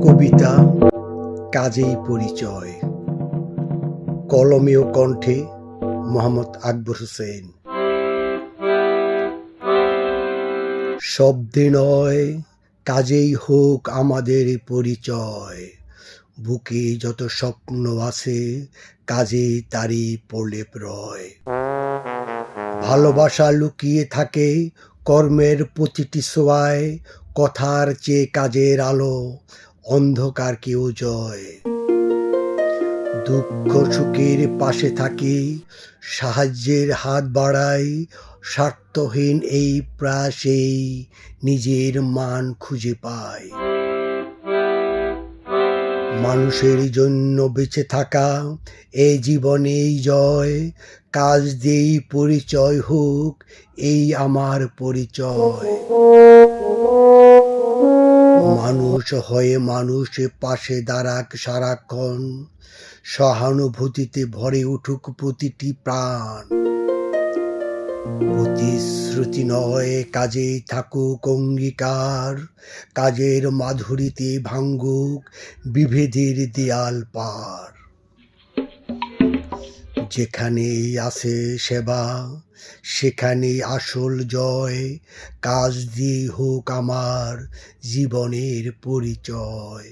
কবিতা কাজেই পরিচয়। কলমে ও কণ্ঠে মোহাম্মদ আকবর হোসেন। শব্দে নয় কাজেই হোক আমাদের পরিচয়, বুকে যত স্বপ্ন আছে কাজেই তারই প্রলেপ রয়। ভালোবাসা লুকিয়ে থাকে কর্মের প্রতিটি ছোঁয়ায়, কথার চেয়ে কাজের আলো অন্ধকারকেও জয়। দুঃখ সুখের পাশে থাকি, সাহায্যের হাত বাড়াই, স্বার্থহীন এই প্রয়াসেই নিজের মান খুঁজে পাই। মানুষের জন্য বেঁচে থাকা এই জীবনেই জয়, কাজ দিয়েই পরিচয় হোক এই আমার পরিচয়। মানুষ হয়ে মানুষ পাশে দাঁড়াক সারাক্ষণ, সহানুভূতিতে ভরে উঠুক প্রতিটি প্রাণ। প্রতিশ্রুতি নয় কাজেই থাকুক অঙ্গীকার, কাজের মাধুরীতে ভাঙ্গুক বিভেদের দেয়াল পার। যেখানেই আছে সেবা সেখানেই আসল জয়, কাজ দিয়ে হোক আমার জীবনের পরিচয়।